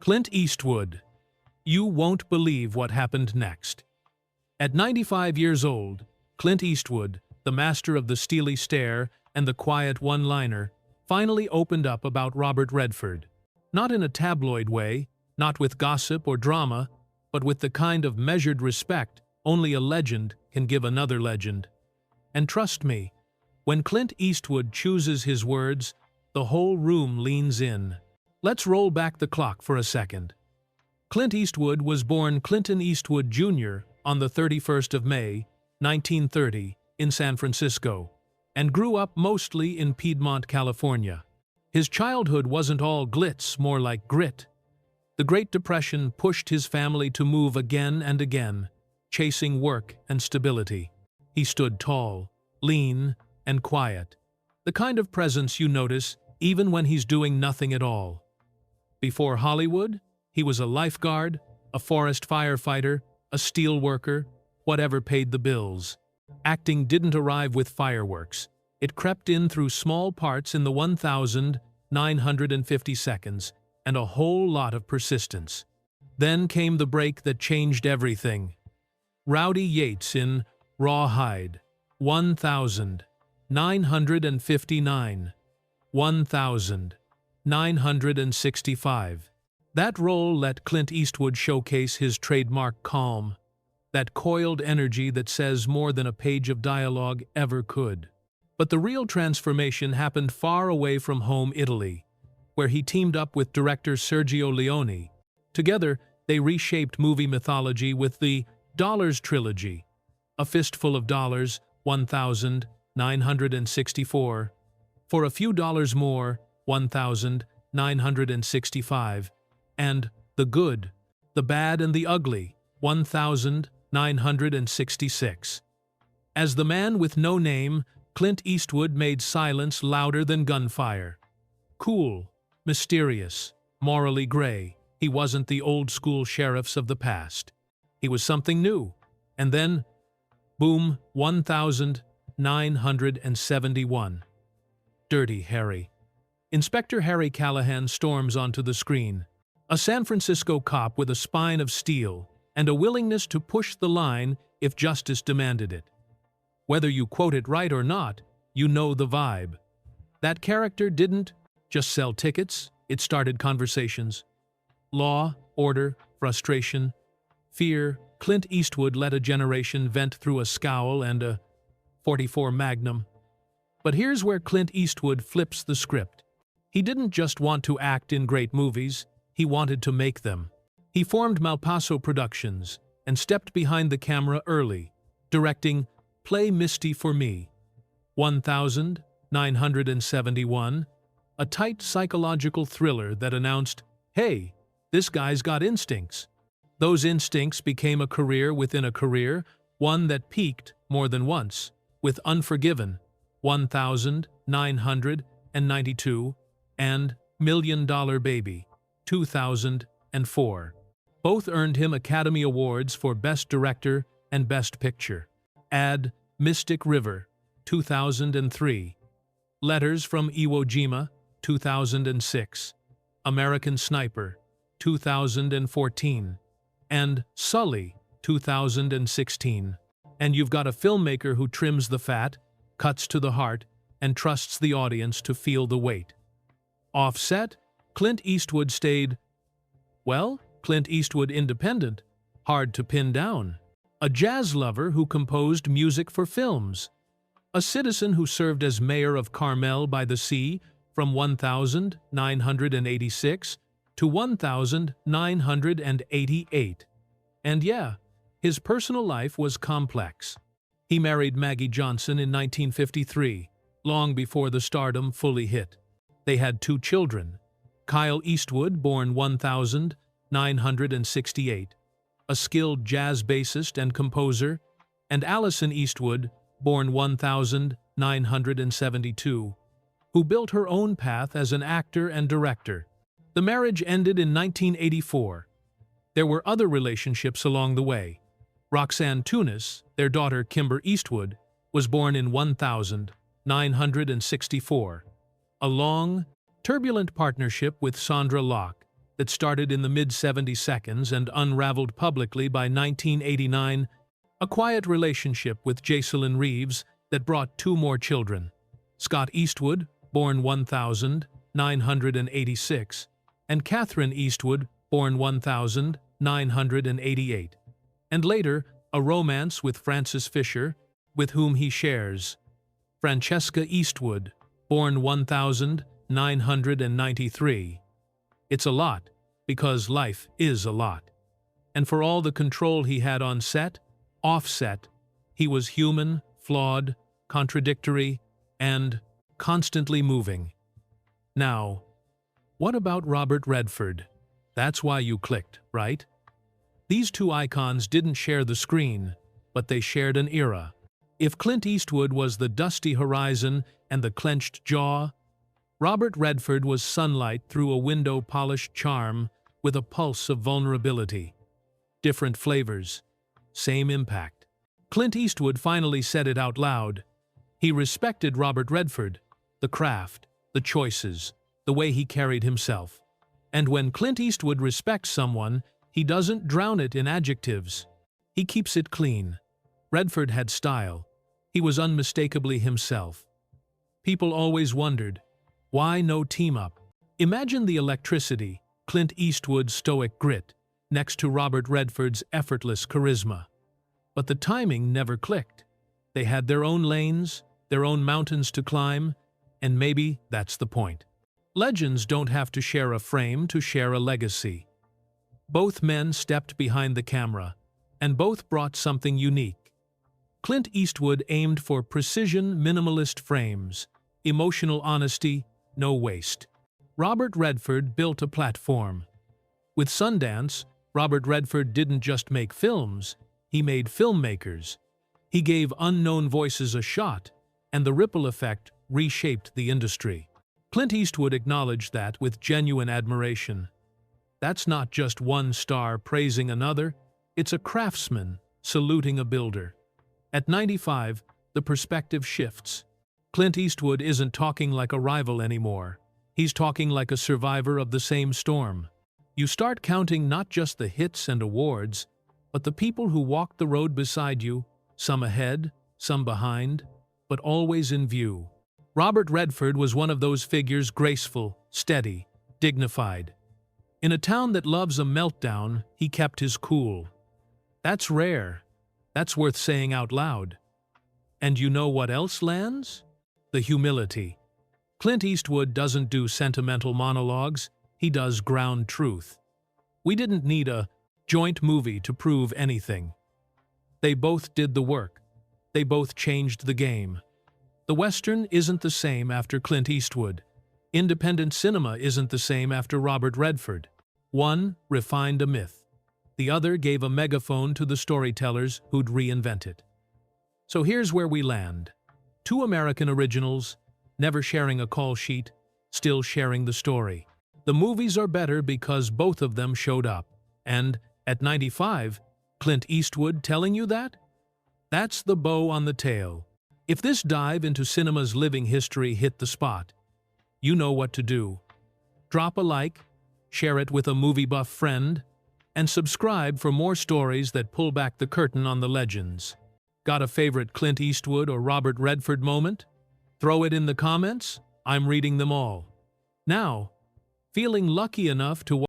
Clint Eastwood. You won't believe what happened next. At 95 years old, Clint Eastwood, the master of the steely stare and the quiet one-liner, finally opened up about Robert Redford. Not in a tabloid way, not with gossip or drama, but with the kind of measured respect only a legend can give another legend. And trust me, when Clint Eastwood chooses his words, the whole room leans in. Let's roll back the clock for a second. Clint Eastwood was born Clinton Eastwood Jr. on the 31st of May, 1930, in San Francisco, and grew up mostly in Piedmont, California. His childhood wasn't all glitz, more like grit. The Great Depression pushed his family to move again and again, chasing work and stability. He stood tall, lean, and quiet, the kind of presence you notice even when he's doing nothing at all. Before Hollywood, he was a lifeguard, a forest firefighter, a steel worker, whatever paid the bills. Acting didn't arrive with fireworks. It crept in through small parts in the 1,950 seconds and a whole lot of persistence. Then came the break that changed everything. Rowdy Yates in Rawhide, 1,959, 1,965. That role let Clint Eastwood showcase his trademark calm, that coiled energy that says more than a page of dialogue ever could. But the real transformation happened far away from home Italy, where he teamed up with director Sergio Leone. Together, they reshaped movie mythology with the Dollars trilogy, A Fistful of Dollars, 1,964, For a Few Dollars More, 1,965, and The Good, the Bad and the Ugly, 1,966. As the man with no name, Clint Eastwood made silence louder than gunfire. Cool, mysterious, morally gray, he wasn't the old-school sheriffs of the past. He was something new. And then, boom, 1,971. Dirty Harry. Inspector Harry Callahan storms onto the screen. A San Francisco cop with a spine of steel and a willingness to push the line if justice demanded it. Whether you quote it right or not, you know the vibe. That character didn't just sell tickets, it started conversations. Law, order, frustration, fear. Clint Eastwood let a generation vent through a scowl and a .44 Magnum. But here's where Clint Eastwood flips the script. He didn't just want to act in great movies, he wanted to make them. He formed Malpaso Productions and stepped behind the camera early, directing Play Misty for Me, 1,971, a tight psychological thriller that announced, hey, this guy's got instincts. Those instincts became a career within a career, one that peaked more than once, with Unforgiven, 1,992, and $1 Million Baby, 2004. Both earned him Academy Awards for Best Director and Best Picture. Add Mystic River, 2003, Letters from Iwo Jima, 2006, American Sniper, 2014, and Sully, 2016. And you've got a filmmaker who trims the fat, cuts to the heart, and trusts the audience to feel the weight. Off-set, Clint Eastwood stayed, well, Clint Eastwood independent, hard to pin down. A jazz lover who composed music for films. A citizen who served as mayor of Carmel by the Sea from 1,986 to 1,988. And yeah, his personal life was complex. He married Maggie Johnson in 1953, long before the stardom fully hit. They had 2 children, Kyle Eastwood, born 1,968, a skilled jazz bassist and composer, and Allison Eastwood, born 1,972, who built her own path as an actor and director. The marriage ended in 1984. There were other relationships along the way. Roxanne Tunis, their daughter Kimber Eastwood, was born in 1964. A long, turbulent partnership with Sandra Locke, that started in the mid-70s and unraveled publicly by 1989, a quiet relationship with Jacelyn Reeves that brought two more children, Scott Eastwood, born 1986, and Catherine Eastwood, born 1988, and later a romance with Francis Fisher, with whom he shares, Francesca Eastwood, born 1993. It's a lot, because life is a lot. And for all the control he had on set, off set, he was human, flawed, contradictory, and constantly moving. Now, what about Robert Redford? That's why you clicked, right? These two icons didn't share the screen, but they shared an era. If Clint Eastwood was the dusty horizon and the clenched jaw, Robert Redford was sunlight through a window-polished charm with a pulse of vulnerability. Different flavors, same impact. Clint Eastwood finally said it out loud. He respected Robert Redford, the craft, the choices, the way he carried himself. And when Clint Eastwood respects someone, he doesn't drown it in adjectives. He keeps it clean. Redford had style. He was unmistakably himself. People always wondered, why no team-up? Imagine the electricity, Clint Eastwood's stoic grit, next to Robert Redford's effortless charisma. But the timing never clicked. They had their own lanes, their own mountains to climb, and maybe that's the point. Legends don't have to share a frame to share a legacy. Both men stepped behind the camera, and both brought something unique. Clint Eastwood aimed for precision, minimalist frames, emotional honesty, no waste. Robert Redford built a platform. With Sundance, Robert Redford didn't just make films, he made filmmakers. He gave unknown voices a shot, and the ripple effect reshaped the industry. Clint Eastwood acknowledged that with genuine admiration. That's not just one star praising another, it's a craftsman saluting a builder. At 95, the perspective shifts. Clint Eastwood isn't talking like a rival anymore. He's talking like a survivor of the same storm. You start counting not just the hits and awards, but the people who walked the road beside you, some ahead, some behind, but always in view. Robert Redford was one of those figures, graceful, steady, dignified. In a town that loves a meltdown, he kept his cool. That's rare. That's worth saying out loud. And you know what else lands? The humility. Clint Eastwood doesn't do sentimental monologues, he does ground truth. We didn't need a joint movie to prove anything. They both did the work. They both changed the game. The Western isn't the same after Clint Eastwood. Independent cinema isn't the same after Robert Redford. One refined a myth. The other gave a megaphone to the storytellers who'd reinvent it. So here's where we land. Two American originals, never sharing a call sheet, still sharing the story. The movies are better because both of them showed up. And, at 95, Clint Eastwood telling you that? That's the bow on the tail. If this dive into cinema's living history hit the spot, you know what to do. Drop a like, share it with a movie buff friend, and subscribe for more stories that pull back the curtain on the legends. Got a favorite Clint Eastwood or Robert Redford moment? Throw it in the comments. I'm reading them all. Now, feeling lucky enough to